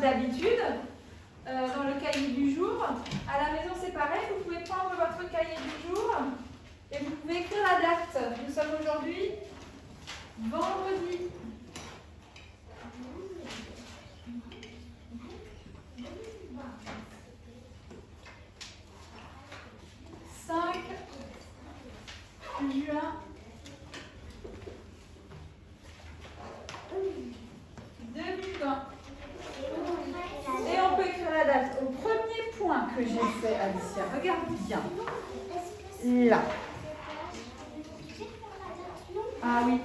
d'habitude, dans le cahier du jour. À la maison, c'est pareil, vous pouvez prendre votre cahier du jour et vous pouvez écrire la date. Nous sommes aujourd'hui vendredi. Juin 2020. Et on peut écrire la date au premier point que j'ai fait, Alicia. Regarde bien. Là. Ah oui,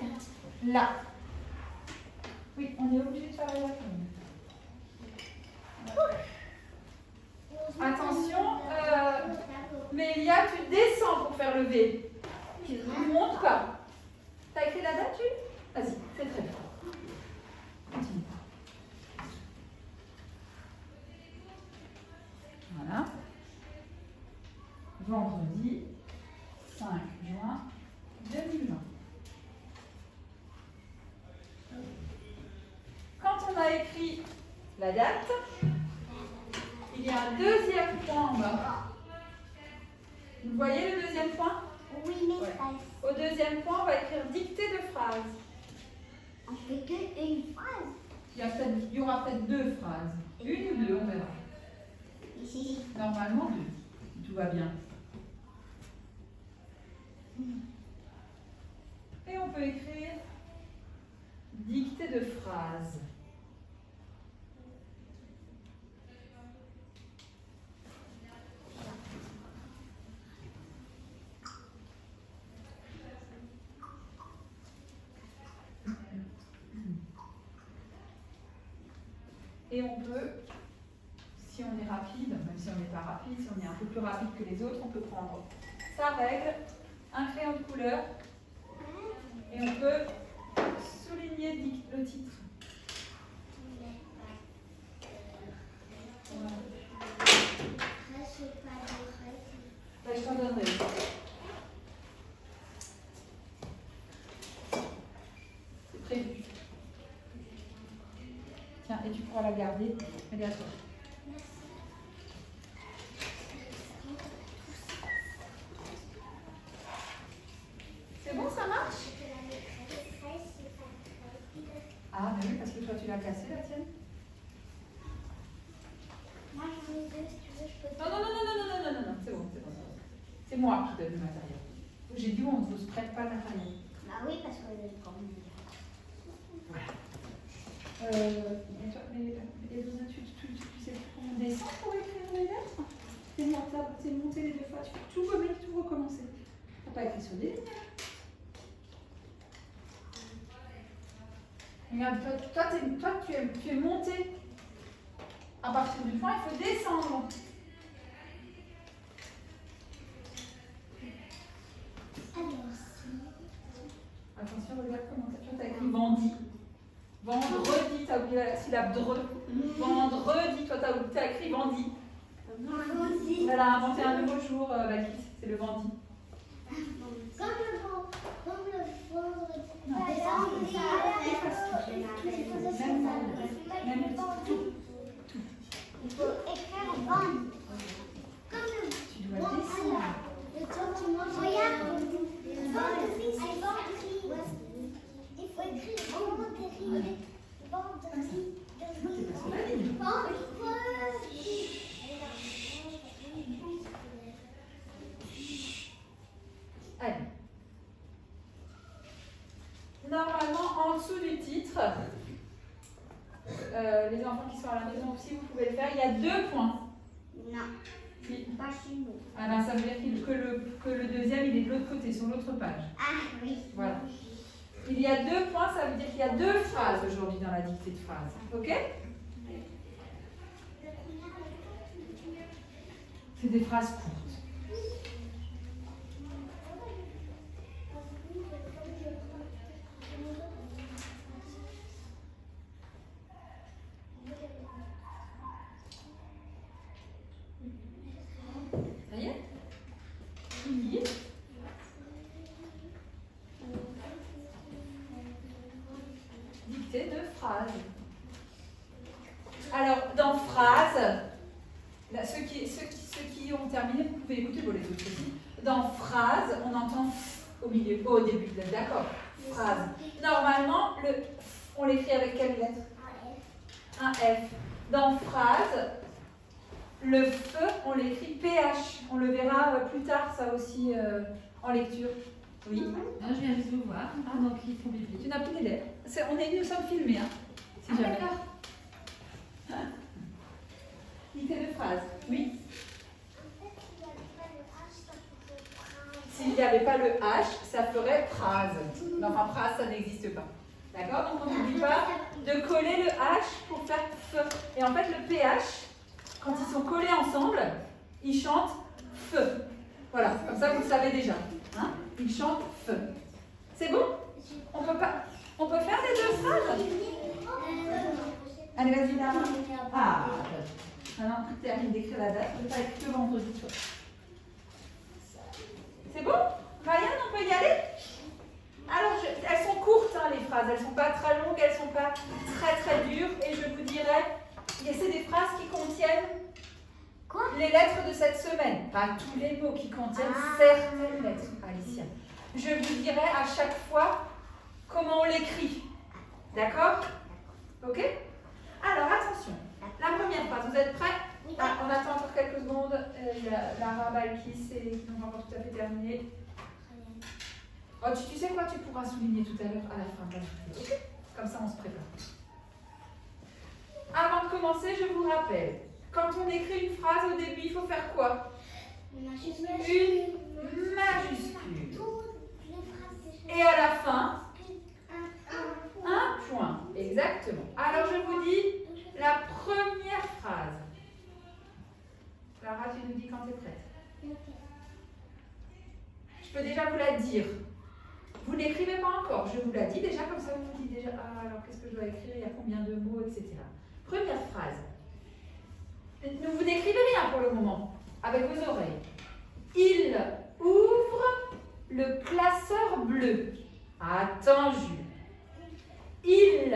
là. Oui, on est obligé de faire la date. Attention, Mélia, tu descends pour faire le V. Tu ne montes pas. Tu as écrit la date, tu? Vas-y, fais très fort. Continue. Voilà. Vendredi 5 juin 2020. Quand on a écrit la date, il y a un deuxième point en bas. Vous voyez le deuxième point? Oui, mais ouais. Au deuxième point, on va écrire dictée de phrase. On fait que une phrase. Il y aura peut-être deux phrases. Une ou deux, on verra. Ici. Normalement, deux. Tout va bien. Et on peut écrire dictée de phrase. Et on peut, si on est rapide, même si on n'est pas rapide, si on est un peu plus rapide que les autres, on peut prendre sa règle, un crayon de couleur, et on peut souligner le titre. Ben, je t'en donnerai. C'est prévu. Tiens, et tu pourras la garder. Elle est à toi. C'est bon, ça marche? Ah, mais oui, parce que toi, tu l'as cassée, la tienne. Moi, j'en ai deux, si tu veux, je peux. Non, c'est bon, c'est bon. C'est moi qui donne le matériel. J'ai dit, on ne se prête pas le matériel. Bah oui, parce que le grand. Voilà. Et toi, tu sais comment on descend pour écrire les lettres? C'est monter les deux fois. Tu peux tout remettre, tout recommencer. Tu n'as pas écrit sur des lignes. Regarde, toi tu es monté. À partir du point, il faut descendre. Attention, regarde comment tu as écrit vendredi. Vendredi, tu as oublié la syllabe dre. Vendredi, toi tu as écrit vendi. Elle a inventé un nouveau jour, Baptiste, c'est le vendi. Comme le vendredi. Non, même tout. Il faut écrire vend. Comme le. Tu dois descendre. Regarde, vendredi, c'est vendredi. Il faut écrire vendredi. Allez. Normalement, en dessous du titre, les enfants qui sont à la maison aussi, vous pouvez le faire. Il y a 2 points. Non. Oui. Pas chez nous. Ah ben, ça veut dire que le deuxième, il est de l'autre côté, sur l'autre page. Ah oui. Voilà. Il y a 2 points, ça veut dire qu'il y a 2 phrases aujourd'hui dans la dictée de phrases. Ok? C'est des phrases courtes. Ça y est? Fini. Dictée de phrases. Alors, pour terminer, vous pouvez écouter pour les autres aussi. Dans phrase, on entend au milieu, au début, d'accord. Phrase. Normalement, le on l'écrit avec quelle lettre? Un F. Dans phrase, le feu, on l'écrit PH. On le verra plus tard, ça aussi, en lecture. Oui. Non, je viens juste vous voir. Donc, ils font pipi. Tu n'as plus d'élèves. Nous sommes filmés, hein, si jamais. D'accord. Unité de phrase. Oui. S'il n'y avait pas le H, ça ferait phrase. Enfin, phrase, ça n'existe pas. D'accord? Donc, on n'oublie pas de coller le H pour faire feu. Et en fait, le PH, quand ils sont collés ensemble, ils chantent feu. Voilà, comme ça, vous le savez déjà. Hein? Ils chantent feu. C'est bon? On peut faire les deux phrases? Allez, vas-y, Lara. Ah, maintenant, termine d'écrire la date. Je ne vais pas écrire que vendredi. C'est bon? Marianne, on peut y aller? Alors, elles sont courtes, hein, les phrases. Elles ne sont pas très longues, elles ne sont pas très dures. Et je vous dirais, c'est des phrases qui contiennent les lettres de cette semaine. Pas tous les mots, qui contiennent certaines lettres, Alicia. Je vous dirai à chaque fois comment on l'écrit. D'accord? Ok? Alors, attention. La première phrase, vous êtes prêts? Ah, on attend encore quelques secondes. Lara, Balkis et qui n'ont pas encore tout à fait terminé. Oh, tu sais quoi? Tu pourras souligner tout à l'heure à la fin. Okay? Comme ça, on se prépare. Avant de commencer, je vous rappelle, quand on écrit une phrase au début, il faut faire quoi? Une majuscule. Et à la fin, un point. Exactement. Alors, je vous dis la première phrase. Lara, tu nous dis quand tu es prête. Je peux déjà vous la dire. Vous n'écrivez pas encore, je vous la dis déjà, comme ça vous me dites déjà, ah alors qu'est-ce que je dois écrire, il y a combien de mots, etc. Première phrase. Vous n'écrivez rien pour le moment, avec vos oreilles. Il ouvre le classeur bleu. Attends, Jules. Il,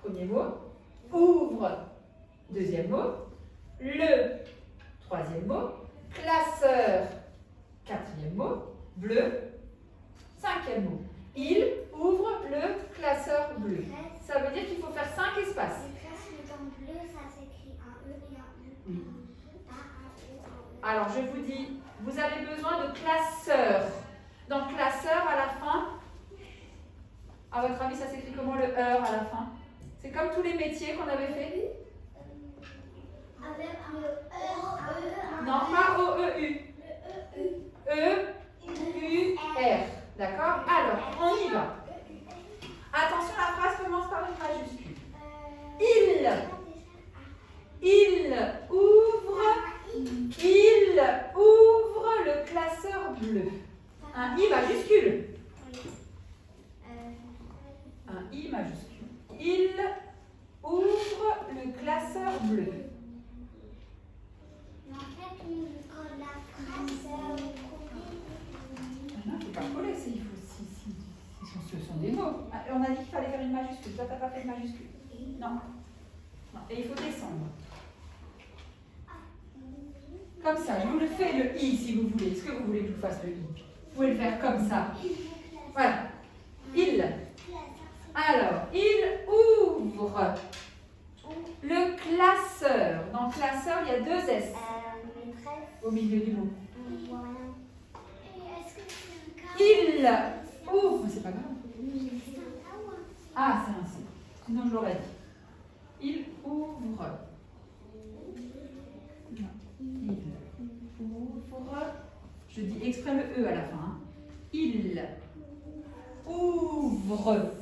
premier mot, ouvre, deuxième mot, le, troisième mot, classeur, quatrième mot, bleu, cinquième mot. Il ouvre le classeur bleu. Ça veut dire qu'il faut faire 5 espaces. Bleu, ça s'écrit un E et un U. Oui. Alors, je vous dis, vous avez besoin de classeur. Dans classeur, à la fin, à votre avis, ça s'écrit comment le heure à la fin? C'est comme tous les métiers qu'on avait fait? Avec un E, non, pas O-E-U. E-U-R. D'accord? Alors, on y va. Attention, la phrase commence par une majuscule. Il ouvre le classeur bleu. Un I majuscule. Un I majuscule. Il ouvre le classeur bleu. En fait, quand la phrase Non, il ne faut pas coller, ce sont des mots. On a dit qu'il fallait faire une majuscule. Toi, tu n'as pas fait de majuscule. Non. Et il faut descendre. Comme ça, je vous le fais le I si vous voulez. Est-ce que vous voulez que je vous fasse le I? Vous pouvez le faire comme ça. Voilà. Il. Alors, il ouvre le classeur. Dans classeur, il y a 2 S. Au milieu du mot. Il ouvre. C'est pas grave. Ah, c'est un C. Sinon, je l'aurais dit. Il ouvre. Non. Il ouvre. Je dis exprès le E à la fin. Hein. Il ouvre.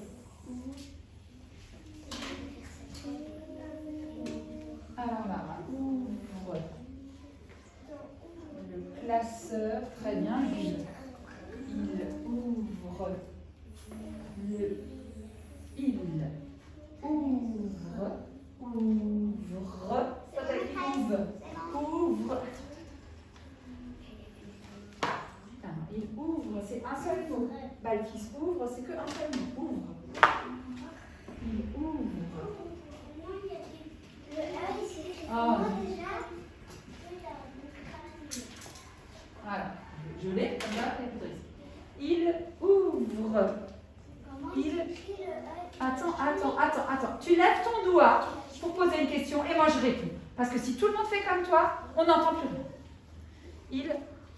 Alors là, ouvre. Le classeur. Très bien, Jules. Il ouvre. Il ouvre. Ça s'écrit ouvre. Il ouvre, c'est un seul mot. Balkis ouvre, c'est qu'un seul mot. Ouvre. Il ouvre. Le E, c'est Ah. Voilà. Je l'ai, comme ça, il ouvre. Il... Attends. Tu lèves ton doigt pour poser une question et moi je réponds. Parce que si tout le monde fait comme toi, on n'entend plus rien. Il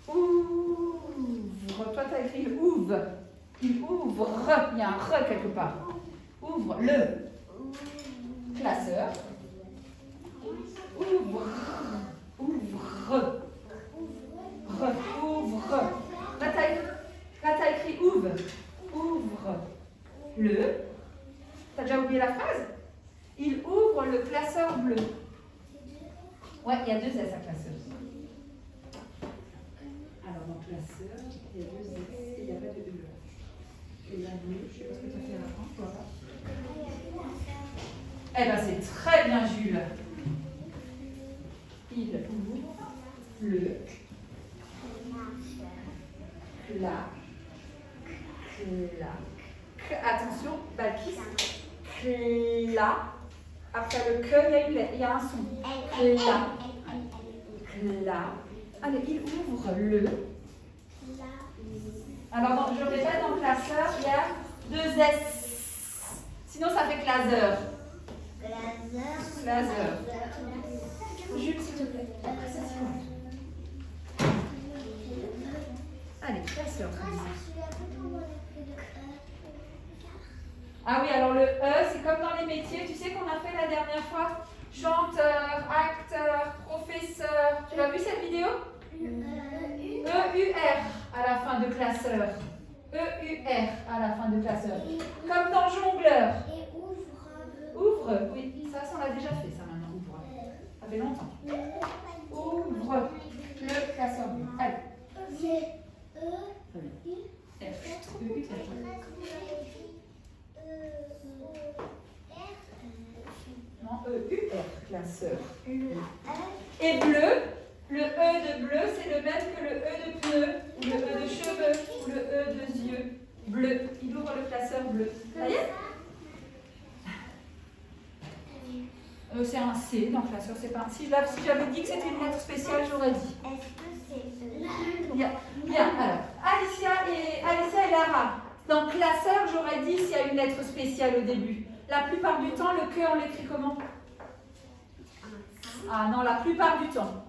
ouvre. Toi, tu as écrit le ouvre. Il ouvre. Il y a un re quelque part. Ouvre le classeur. Ouvre. Là, tu as écrit ouvre. Ouvre le. Tu as déjà oublié la phrase? Il ouvre le classeur bleu. Ouais, il y a 2 S à classeur. Alors, dans classeur, il y a 2 S et il n'y a pas de E. Et là, bleu, je ne sais pas ce que tu as fait à la fin, tu vois pas. Eh bien, c'est très bien, Jules. Il ouvre le attention, Balkis. Après le que, il y a un son. Allez, il ouvre le. Alors, je répète, dans le classeur, il y a 2 S. Sinon, ça fait classeur. Jules, s'il te plaît. Allez, classeur. Ah oui, alors le E, c'est comme dans les métiers. Tu sais qu'on a fait la dernière fois chanteur, acteur, professeur. Tu l'as vu cette vidéo? E-U-R à la fin de classeur. E-U-R à la fin de classeur. Comme dans jongleur. Ouvre, oui, ça on l'a déjà fait, ça maintenant, ouvre. Ça fait longtemps. Ouvre le classeur. Allez. Non, E-U-R, classeur. Et bleu, le E de bleu, c'est le même que le E de pneu, ou le E de cheveux, ou le E de yeux. Bleu, il ouvre le classeur bleu. Ça y est? C'est un C dans le classeur, c'est pas un... Si j'avais dit que c'était une lettre spéciale, j'aurais dit. Bien, alors, Alicia et Lara. Dans classeur, j'aurais dit s'il y a une lettre spéciale au début. La plupart du temps, le que, on l'écrit comment? Ah non, la plupart du temps.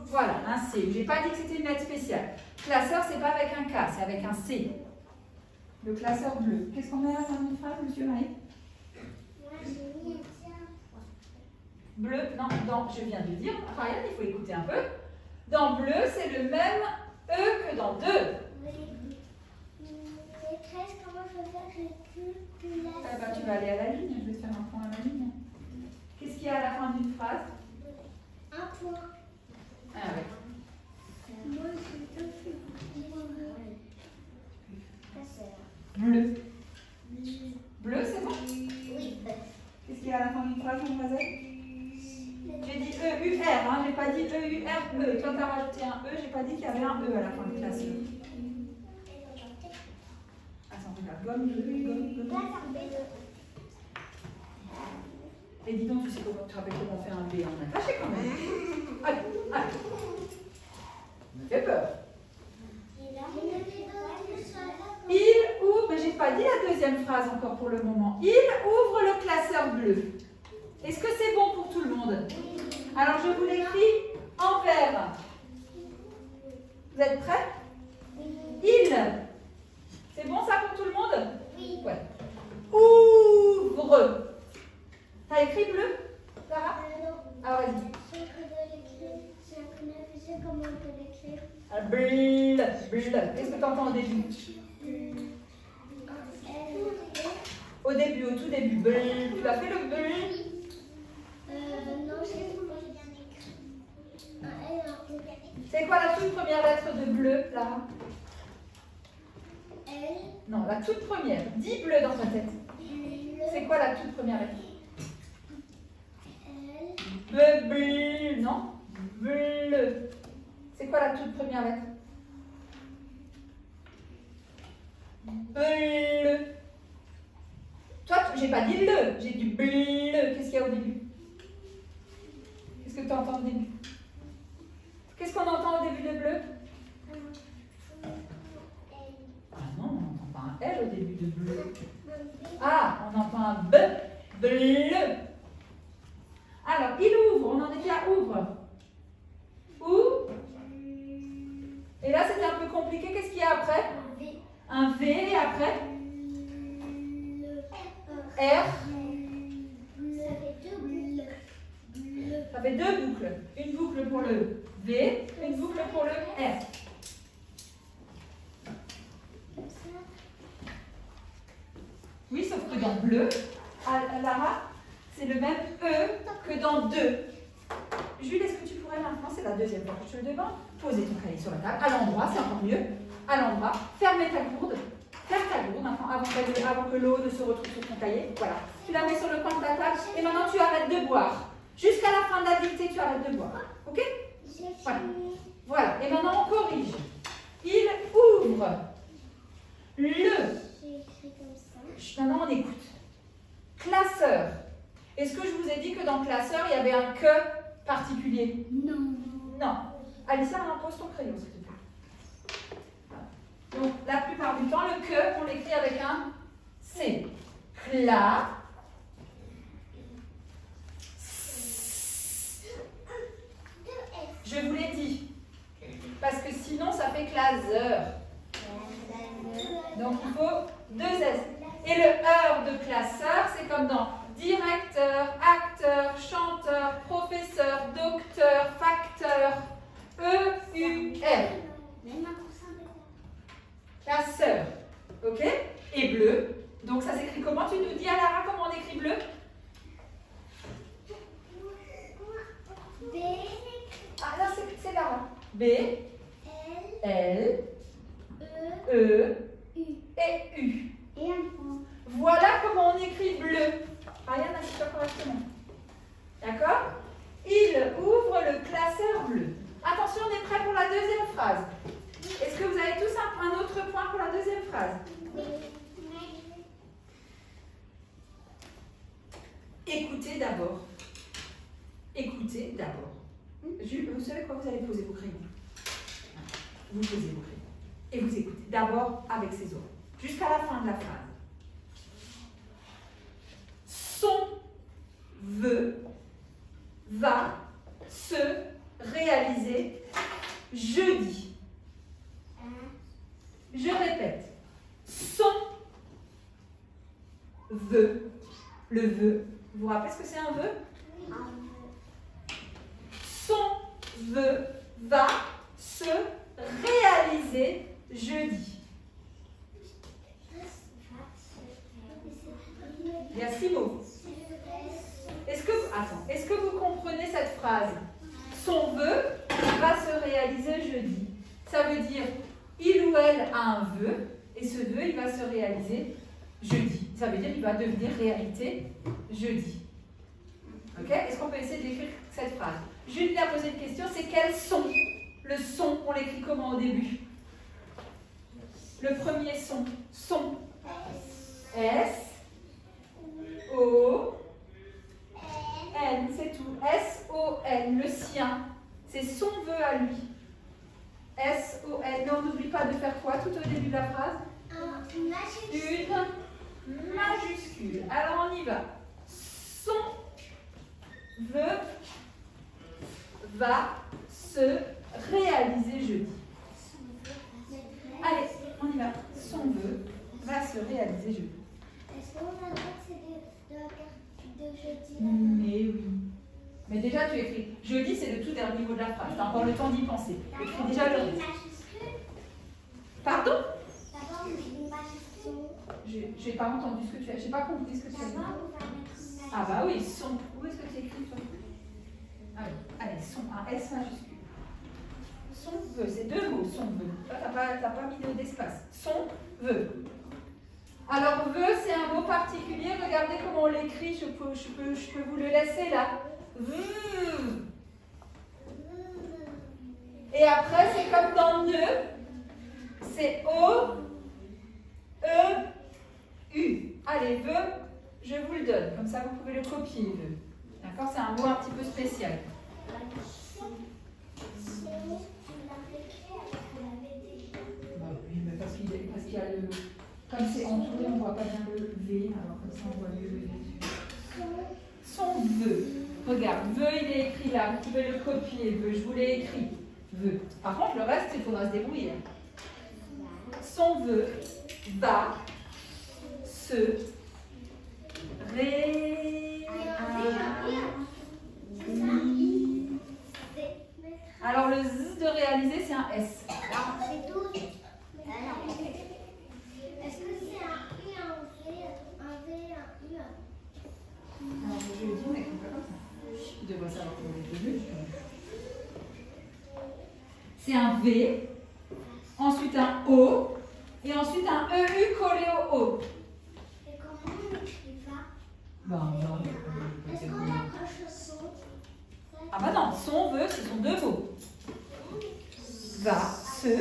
Voilà, un C. J'ai pas dit que c'était une lettre spéciale. Classeur, c'est pas avec un K, c'est avec un C. Le classeur bleu. Qu'est-ce qu'on met à la fin d'une phrase, monsieur Maï? Bleu, non, je viens de dire, Ryan, il faut écouter un peu. Dans bleu, c'est le même E que dans 2. Comment je peux faire? Ah bah, tu vas aller à la ligne, je vais te faire un point à la ligne. Qu'est-ce qu'il y a à la fin d'une phrase? Un point. Ah oui. Moi, je suis bleu. Bleu, c'est bon? Oui. Qu'est-ce qu'il y a à la fin d'une phrase, mademoiselle? J'ai dit E-U-R, hein, j'ai pas dit E-U-R-E. Toi, tu as rajouté un E, j'ai pas dit qu'il y avait un E à la fin de classe. Attends, regarde, gomme. Et dis donc, tu sais comment, tu te rappelles comment on fait un B en attaché quand même. Allez. Ça fait peur. Il ouvre, mais j'ai pas dit la deuxième phrase encore pour le moment. Il ouvre le classeur bleu. Est-ce que c'est bon pour tout le monde? Alors je vous l'écris en vert. Vous êtes prêts? Il. C'est bon ça pour tout le monde? Oui. Ouais. Ouvre. T'as écrit bleu, Sarah? Non. Ah vas-y. C'est comment on peut l'écrire? Bleu. Qu'est-ce que tu entends au début? Au début, au tout début. Bleu. Tu as fait le bleu? Non, je sais pas, j'ai bien écrit. Un L, un E. C'est quoi la toute première lettre de bleu, Lara? L. Non, la toute première. Dis bleu dans ta tête. C'est quoi la toute première lettre? L. Bleu. Non? Bleu. C'est quoi la toute première lettre? Bleu. Toi, j'ai pas dit le, j'ai dit bleu. Qu'est-ce qu'il y a au début? Qu'est-ce que tu entends au début? Qu'est-ce qu'on entend au début de bleu? de bleu? Ah, on entend un B, bleu. Alors, il ouvre, on en était à ouvre. Ouvre. Et là, c'était un peu compliqué. Qu'est-ce qu'il y a après? Un V et après? R. Ça fait deux boucles. Une boucle pour le V, une boucle pour le R. Oui, sauf que dans bleu, à Lara, c'est le même E que dans deux. Jules, est-ce que tu pourrais maintenant, c'est la deuxième fois que je te le demande, poser ton cahier sur la table, à l'endroit, c'est encore mieux, à l'endroit, fermer ta gourde, ferme ta gourde maintenant, avant que l'eau ne se retrouve sur ton cahier, voilà. Tu la mets sur le coin de ta table, et maintenant tu arrêtes de boire. Jusqu'à la fin de la dictée, tu arrêtes de boire, ok? Voilà. Voilà, et maintenant on corrige. Il ouvre le... Maintenant on écoute. Classeur. Est-ce que je vous ai dit que dans classeur, il y avait un que particulier? Non. Non. Alicia, pose ton crayon, s'il te plaît. Donc, la plupart du temps, le que, on l'écrit avec un C. Cla. Je vous l'ai dit. Parce que sinon, ça fait classeur. Donc, il faut deux S. Et le heure de classeur, c'est comme dans directeur, acteur, chanteur, professeur, docteur, facteur, E-U-R. Classeur. Ok? Et bleu. Donc ça s'écrit comment? Tu nous dis à Lara comment on écrit bleu? B. Ah là, c'est Lara. B, L. L, E, et U. Et un point. Voilà comment on écrit bleu. Ryan a dit ça correctement. D'accord? Il ouvre le classeur bleu. Attention, on est prêt pour la deuxième phrase. Est-ce que vous avez tous un autre point pour la deuxième phrase? Écoutez d'abord. Écoutez d'abord. Jules, vous savez quoi? Vous allez poser vos crayons. Vous posez vos crayons. Et vous écoutez. D'abord avec ses oreilles. Jusqu'à la fin de la phrase. Son vœu va se réaliser jeudi. Je répète. Son vœu. Le vœu. Vous vous rappelez ce que c'est un vœu? Son vœu va se réaliser jeudi. Il y a 6 mots. Est-ce que vous comprenez cette phrase? Son vœu va se réaliser jeudi. Ça veut dire, il ou elle a un vœu, et ce vœu, il va se réaliser jeudi. Ça veut dire qu'il va devenir réalité jeudi. Ok? Est-ce qu'on peut essayer d'écrire cette phrase? Julie a posé une question, c'est quel son? Le son, on l'écrit comment au début? Le premier son. Son. S. O. N, c'est tout. S-O-N, le sien. C'est son vœu à lui. S-O-N. Non, n'oublie pas de faire quoi tout au début de la phrase? Une majuscule. Alors on y va. Son vœu va se réaliser jeudi. Allez, on y va. Son vœu va se réaliser jeudi. Est-ce qu'on a le droit que c'est de jeudi? Mais oui. Mais déjà, tu écris. Jeudi, c'est le tout dernier mot de la phrase. Tu as encore le temps d'y penser. Écris déjà le. Pardon? D'abord, on met une majuscule. J'ai pas entendu ce que tu as. J'ai pas compris ce que tu as dit. D'abord, on va mettre une majuscule. Ah bah oui, son. Où est-ce que tu écris toi? Allez, son, un S majuscule. Son vœu, c'est deux mots, son vœu. T'as pas mis d'espace. Son vœu. Alors, vœu, c'est un mot particulier. Regardez comment on l'écrit. Je peux vous le laisser là. Vœu. Et après, c'est comme dans ne. C'est O, E, U. Allez, vœu, je vous le donne. Comme ça, vous pouvez le copier, vœu. D'accord? C'est un mot un petit peu spécial. Oui, mais parce qu'il y a le... Comme c'est entouré, on ne voit pas bien le V, alors comme ça on voit mieux le V. Son vœu. Regarde, vœu, il est écrit là. Vous pouvez le copier, vœu, je vous l'ai écrit. Vœu. Par contre, le reste, il faudra se débrouiller. Son vœu va se réaliser. Alors, le Z de réaliser, c'est un S. Alors, c'est 12. Est-ce que c'est un I, un V, un U? Alors, je lui ai dit, on n'écrit pas comme ça. Tu devrais savoir comment on est devenu. C'est un V, ensuite un O, et ensuite un EU collé au O. Et comment on écrit ça? Non. Est-ce qu'on accroche le son? Ah bah non, son veut, ce sont deux mots. Va, se,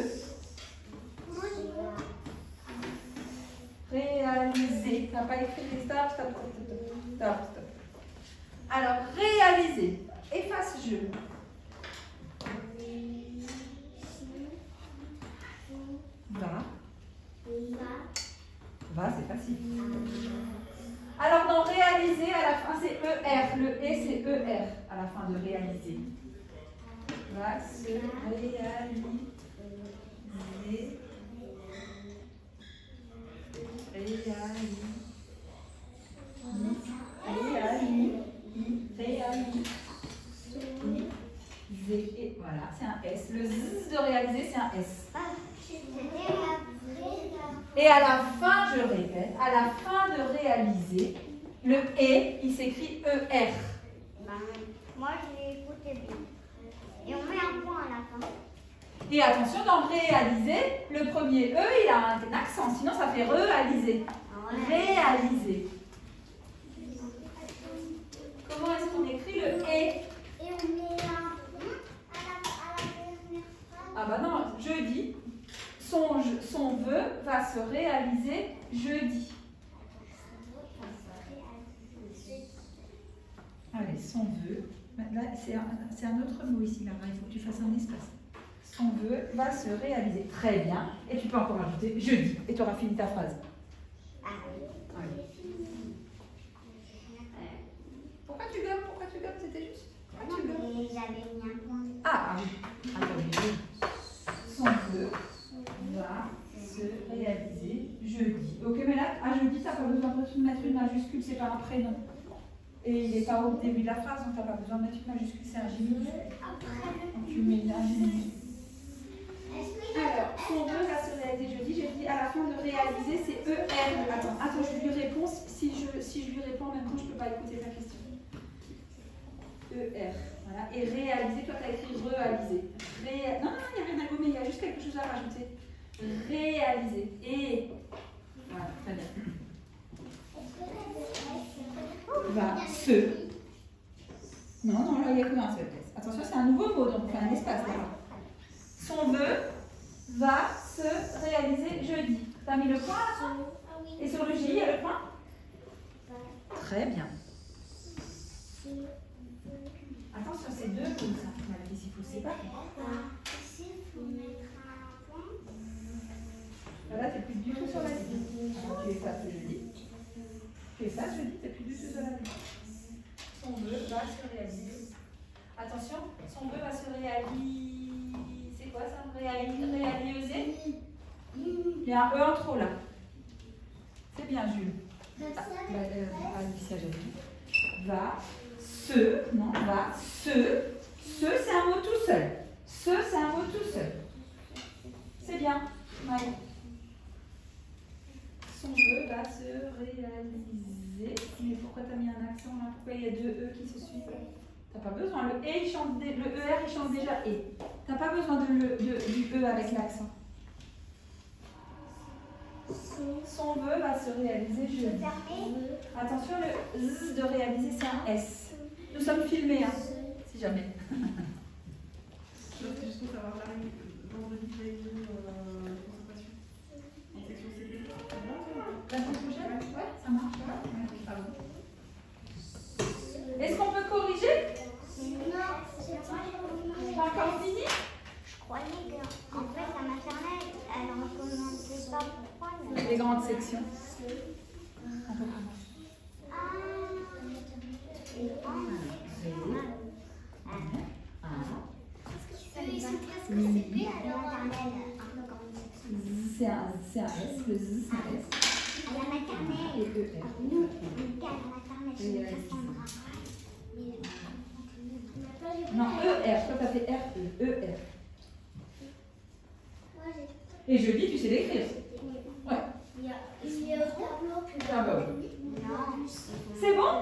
réaliser. T'as pas écrit les stop. Alors, réaliser. Efface je. Va, c'est facile. Alors, dans réaliser, à la fin, c'est ER. Le E, c'est ER à la fin de réaliser. Va se réaliser. Et voilà, c'est un S. Le Z de réaliser, c'est un S. Et à la fin, je répète, à la fin de réaliser, le E, il s'écrit ER. Moi, je l'ai écouté bien. Et on met un point à la fin. Et attention, dans réaliser, le premier E, il a un accent, sinon ça fait réaliser. Réaliser. Comment est-ce qu'on écrit le E? Et on met un point à la dernière phrase. Ah bah non, jeudi. Son vœu va se réaliser jeudi. Allez, son vœu. Là, c'est un autre mot ici, Lara. Il faut que tu fasses un espace. Son vœu va se réaliser. Très bien. Et tu peux encore ajouter jeudi. Et tu auras fini ta phrase. Allez. Pourquoi tu gommes? C'était juste. Pourquoi tu gommes? J'avais mis un point. Ah oui. Attends, son vœu va se réaliser jeudi. Ok, mais là, à jeudi, tu n'as pas besoin de mettre une majuscule, c'est pas un prénom. Et il n'est pas au début de la phrase, donc tu n'as pas besoin de mettre une majuscule, c'est un J. Donc tu mets un J. Alors, son vœu va se réaliser jeudi. J'ai dit à la fin de réaliser, c'est ER. Attends, je lui réponds. Si je lui réponds en même temps, je ne peux pas écouter ta question. ER. Voilà. Et réaliser, toi, tu as écrit réaliser. Non, il n'y a rien à gommer, il y a juste quelque chose à rajouter. Réaliser. Et. Voilà, très bien. Va se. Non, là, il n'y a que un seul test. Attention, c'est un nouveau mot, donc on fait un espace là. Son vœu va se réaliser jeudi. Tu as mis le point là? Et sur le J, il y a le point? Très bien. Attention, c'est deux comme ça. Il faut séparer. Là, tu n'es plus du tout sur la ligne. Tu effaces jeudi. Tu effaces jeudi, tu n'es plus du tout sur la ligne. Son vœu va se réaliser. Attention, son vœu va se réaliser. C'est quoi ça? Réaliser. Il y a un E en trop là. C'est bien, Jules. Alicia, j'ai dit. Va se. Non, va se. Se, c'est un mot tout seul. Se, c'est un mot tout seul. C'est bien. Ouais. Son vœu va se réaliser. Mais pourquoi tu as mis un accent là? Pourquoi il y a deux E qui se suivent? Tu n'as pas besoin. Le ER, il chante déjà E. Tu n'as pas besoin du E avec l'accent. Son vœu va se réaliser jeudi. Attention, le Z de réaliser, c'est un S. Nous sommes filmés, hein, si jamais. Juste pour savoir, là, vendredi, vous avez une concentration en section CD. La semaine prochaine? Ouais, ça marche. Est-ce qu'on peut corriger? Non, c'est Pas encore fini? Je croyais qu'en fait, la maternelle, elle ne recommençait pas. Pourquoi Les grandes sections. On peut Ils sont presque CP alors maternelle, un peu comme une section. c'est un S, le Z c'est un S. À la maternelle. Et E, R. Nous, on était à la maternelle chez Cassandra. Non, E, R. Toi, t'as fait R, E, E, R. Moi, j'ai. Et jeudi, tu sais l'écrire. Ouais. Il y a au tableau que Ah bah oui. Non. C'est bon?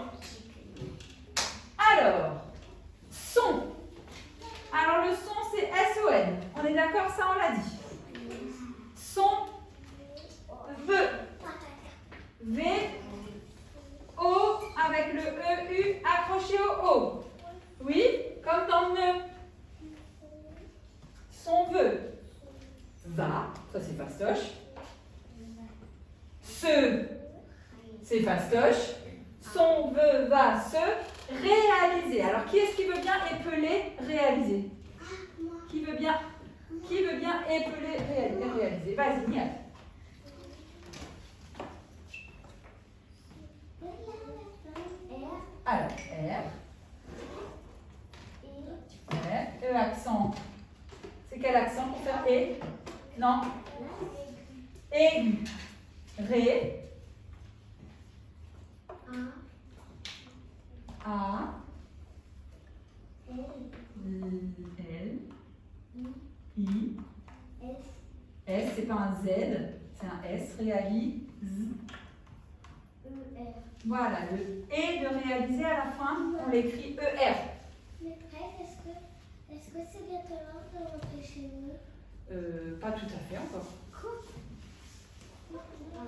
Alors, son. Alors, le son, c'est S-O-N. On est d'accord, ça, on l'a dit. Son, V. V, O, avec le E-U accroché au O. Oui, comme dans ne. Son veut. Va, ça c'est fastoche. Se, c'est fastoche. Son veut, va, se. Réaliser. Alors, qui est-ce qui veut bien épeler, réaliser? Qui veut bien épeler, réaliser? Vas-y, Nial. Alors, R. Ouais. E accent. C'est quel accent pour faire E? Non. Aigu. Ré. A. L. I. S, c'est pas un Z, c'est un S. Réalise. Voilà, le E de réaliser à la fin, on l'écrit ER. Mais presque, est-ce que c'est bientôt l'heure de rentrer chez nous? Pas tout à fait encore. Ah.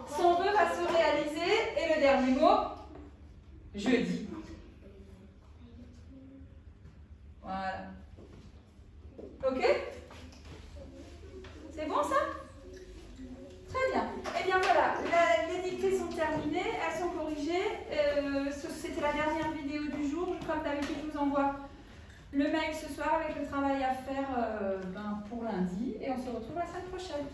Son vœu va se réaliser et le dernier mot, jeudi. Voilà. Ok? C'est bon ça? Très bien. Eh bien voilà, les dictées sont terminées, elles sont corrigées. C'était la dernière vidéo du jour. Comme d'habitude, je vous envoie le mail ce soir avec le travail à faire pour lundi. Et on se retrouve la semaine prochaine.